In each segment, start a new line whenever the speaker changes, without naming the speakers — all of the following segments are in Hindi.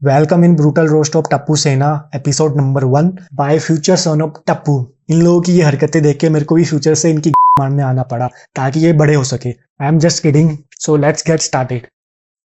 Welcome in brutal roast of Tappu Sena episode number 1 by future son of Tappu. इन लोगों की ये हरकतें देख के मेरे को भी फ्यूचर से इनकी मारने आना पड़ा ताकि ये बड़े हो सके। I am just kidding, so let's get started.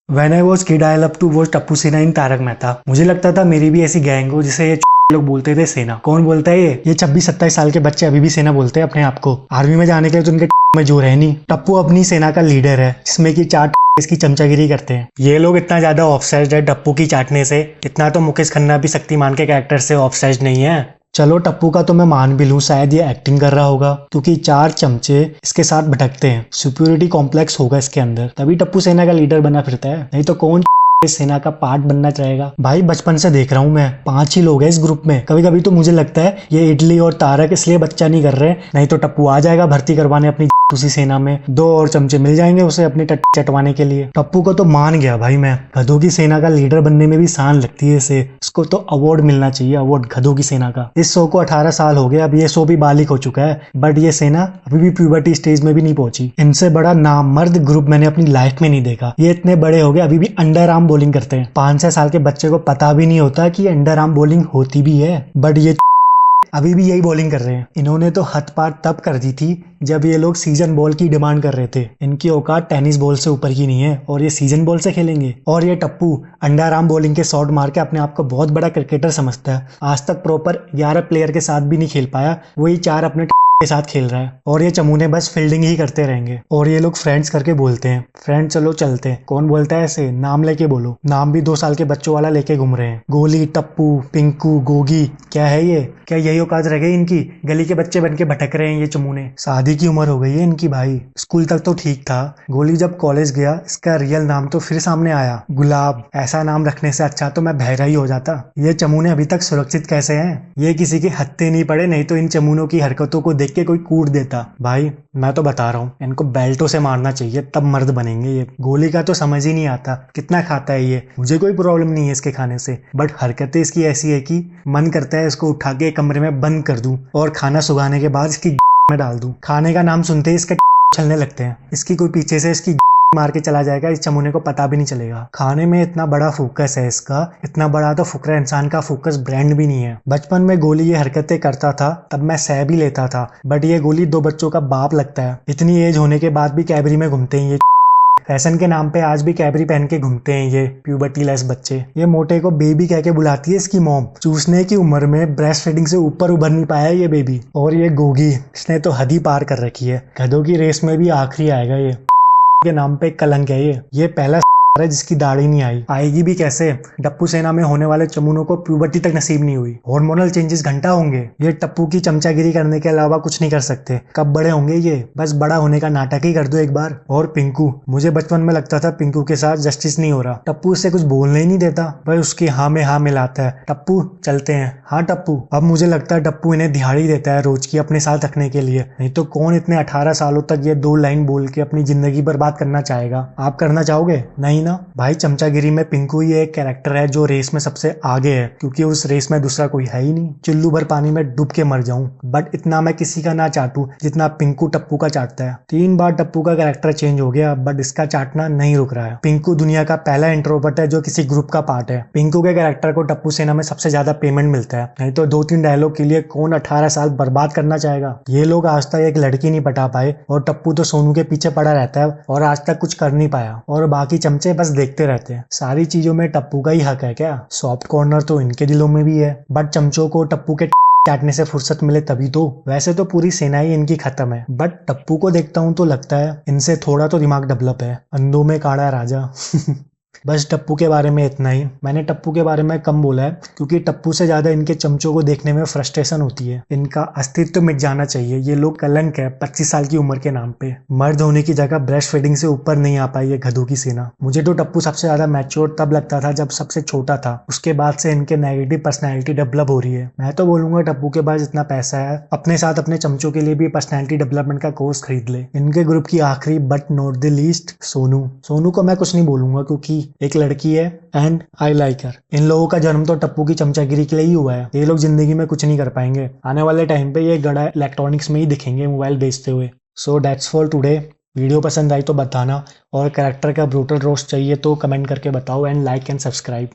When I was kid I love to watch Tappu Sena in Tarak Mehta. मुझे लगता था मेरी भी ऐसी गैंग हो जिसे ये लोग बोलते थे सेना। कौन बोलता है ये 26-27 साल के बच्चे अभी भी सेना बोलते हैं अपने आप को। आर्मी में जाने के लिए तो उनके में जोर है नहीं। टप्पू अपनी सेना का लीडर है जिसमें कि 4 इसकी चमचागिरी करते हैं। ये लोग इतना ज्यादा ऑब्सेस्ड है टप्पू की चाटने से, इतना तो मुकेश खन्ना भी शक्तिमान के कैरेक्टर से ऑब्सेस्ड नहीं है। चलो टप्पू का तो मैं मान भी लूं, शायद ये एक्टिंग कर रहा होगा क्योंकि 4 चमचे इसके साथ भटकते हैं। सुपीरियरिटी कॉम्प्लेक्स होगा इसके अंदर, तभी टप्पू सेना का लीडर बना फिरता है, नहीं तो कौन इस सेना का पार्ट बनना चाहेगा। भाई बचपन से देख रहा हूँ मैं, 5 ही लोग हैं इस ग्रुप में। कभी कभी तो मुझे लगता है ये इडली और तारक इसलिए बच्चा नहीं कर रहे, नहीं तो टप्पू आ जाएगा भर्ती करवाने अपनी उसी सेना में। 2 और चमचे मिल जाएंगे उसे अपनी चटवाने के लिए। टप्पू को तो मान गया भाई मैं, गधों की सेना का लीडर बनने में भी शान लगती है इसे। इसको तो अवार्ड मिलना चाहिए, अवार्ड गधों की सेना का। इस शो को 18 साल हो गए, अब ये शो भी बालिक हो चुका है, बट ये सेना अभी भी प्यूबर्टी स्टेज में भी नहीं पहुंची। इनसे बड़ा नामर्द ग्रुप मैंने अपनी लाइफ में नहीं देखा। ये इतने बड़े हो गए अभी भी अंडर आर्म बॉलिंग करते हैं। 5-6 साल के बच्चे को पता भी नहीं होता कि अंडर आर्म बॉलिंग होती भी है, बट ये अभी भी यही बॉलिंग कर रहे हैं। इन्होंने तो हद पार तब कर दी थी जब ये लोग सीजन बॉल की डिमांड कर रहे थे। इनकी औकात टेनिस बॉल से ऊपर की नहीं है और ये सीजन बॉल से खेलेंगे। और ये टप्पू अंडर आर्म बॉलिंग के शॉट मार के अपने आप को बहुत बड़ा क्रिकेटर समझता है। आज तक प्रॉपर 11 प्लेयर के साथ भी नहीं खेल पाया, वही 4 अपने के साथ खेल रहा है। और ये चमूने बस फील्डिंग ही करते रहेंगे। और ये लोग फ्रेंड्स करके बोलते हैं, फ्रेंड चलो चलते हैं। कौन बोलता है ऐसे? नाम लेके बोलो। नाम भी 2 साल के बच्चों वाला लेके घूम रहे हैं। गोली, टप्पू, पिंकू, गोगी, क्या है ये? क्या यही औकात रह गई इनकी? गली के बच्चे बन के भटक रहे हैं ये चमूने। शादी की उम्र हो गई है इनकी भाई। स्कूल तक तो ठीक था। गोली जब कॉलेज गया इसका रियल नाम तो फिर सामने आया, गुलाब। ऐसा नाम रखने से अच्छा तो मैं बहरा ही हो जाता। ये चमूने अभी तक सुरक्षित कैसे हैं? ये किसी के हत्थे नहीं पड़े, नहीं तो इन चमूनों की हरकतों को के कोई कूट देता। भाई मैं तो बता रहा हूँ, इनको बेल्टों से मारना चाहिए तब मर्द बनेंगे ये। गोली का तो समझ ही नहीं आता कितना खाता है ये। मुझे कोई प्रॉब्लम नहीं है इसके खाने से, बट हरकतें इसकी ऐसी है कि मन करता है इसको उठा के कमरे में बंद कर दूं और खाना सुगाने के बाद इसकी में डाल दूं। खाने का नाम सुनते ही इसके चलने लगते हैं। इसकी कोई पीछे से इसकी मार के चला जाएगा, इस चमूने को पता भी नहीं चलेगा। खाने में इतना बड़ा फोकस है इसका, इतना बड़ा तो फुकरा इंसान का फोकस ब्रांड भी नहीं है। बचपन में गोली ये हरकतें करता था तब मैं सह भी लेता था, बट ये गोली 2 बच्चों का बाप लगता है। इतनी एज होने के बाद भी कैबरी में घूमते हैं ये। फैशन के नाम पे आज भी कैबरी पहन के घूमते हैं ये प्यूबर्टी लेस बच्चे। ये मोटे को बेबी कह के बुलाती है इसकी मॉम। चूसने की उम्र में ब्रेस्ट फीडिंग से ऊपर उभर नहीं पाया ये बेबी। और ये गोगी, इसने तो हद ही पार कर रखी है। गधों की रेस में भी आखिरी आएगा ये। के नाम पे कलंक है ये पहला है जिसकी दाढ़ी नहीं आई। आएगी भी कैसे? टप्पू सेना में होने वाले चमूनों को प्यूबर्टी तक नसीब नहीं हुई। हार्मोनल चेंजेस घंटा होंगे। ये टप्पू की चमचागिरी करने के अलावा कुछ नहीं कर सकते। कब बड़े होंगे ये? बस बड़ा होने का नाटक ही कर दो एक बार। और पिंकू, मुझे बचपन में लगता था पिंकू के साथ जस्टिस नहीं हो रहा। टप्पू उससे कुछ बोलने ही नहीं देता, भाई उसकी हाँ में हाँ मिलाता है। टप्पू चलते हैं। हाँ टप्पू। अब मुझे लगता है टप्पू इन्हें दिहाड़ी देता है रोज की अपने साथ रखने के लिए, नहीं तो कौन इतने 18 सालों तक ये 2 लाइन बोल के अपनी जिंदगी बर्बाद करना चाहेगा? आप करना चाहोगे? नहीं ना भाई। चमचागिरी में पिंकू ही एक कैरेक्टर है जो रेस में सबसे आगे है, क्योंकि उस रेस में दूसरा कोई है ही नहीं। चुल्लू भर पानी में डूब के मर जाऊं, बट इतना मैं किसी का ना चाटू जितना पिंकू टप्पू का चाटता है। 3 बार टप्पू का कैरेक्टर चेंज हो गया, बट इसका चाटना नहीं रुक रहा है। पिंकू दुनिया का पहला इंट्रोवर्ट है जो किसी ग्रुप का पार्ट है। पिंकू के कैरेक्टर को टप्पू सेना में सबसे ज्यादा पेमेंट मिलता है, नहीं तो 2-3 डायलॉग के लिए कौन 18 साल बर्बाद करना चाहेगा? ये लोग आज तक एक लड़की नहीं पटा पाए और टप्पू तो सोनू के पीछे पड़ा रहता है और आज तक कुछ कर नहीं पाया, और बाकी चमचे बस देखते रहते हैं। सारी चीजों में टप्पू का ही हक है क्या? सॉफ्ट कॉर्नर तो इनके दिलों में भी है, बट चमचों को टप्पू के चाटने से फुर्सत मिले तभी तो। वैसे तो पूरी सेना ही इनकी खत्म है, बट टप्पू को देखता हूं तो लगता है इनसे थोड़ा तो दिमाग डेवलप है। अंधों में काड़ा राजा। बस टप्पू के बारे में इतना ही। मैंने टप्पू के बारे में कम बोला है क्योंकि टप्पू से ज्यादा इनके चमचों को देखने में फ्रस्ट्रेशन होती है। इनका अस्तित्व मिट जाना चाहिए। ये लोग कलंक है 25 साल की उम्र के नाम पे। मर्द होने की जगह ब्रेस्ट फीडिंग से ऊपर नहीं आ पाई ये गधों की सेना। मुझे तो टप्पू सबसे ज्यादा मैच्योर तब लगता था जब सबसे छोटा था, उसके बाद से इनके नेगेटिव पर्सनैलिटी डेवलप हो रही है। मैं तो बोलूंगा टप्पू के पास इतना पैसा है, अपने साथ अपने चमचों के लिए भी पर्सनैलिटी डेवलपमेंट का कोर्स खरीद ले। इनके ग्रुप की आखिरी but not the least Sonu. Sonu को मैं कुछ नहीं बोलूंगा क्योंकि एक लड़की है एंड आई लाइक हर। इन लोगों का जन्म तो टप्पू की चमचागिरी के लिए ही हुआ है। ये लोग जिंदगी में कुछ नहीं कर पाएंगे। आने वाले टाइम पे ये गड़ा इलेक्ट्रॉनिक्स में ही दिखेंगे मोबाइल बेचते हुए। So that's for today. Video पसंद आई तो बताना, और कैरेक्टर का ब्रूटल रोस्ट चाहिए तो कमेंट करके बताओ, एंड लाइक एंड सब्सक्राइब।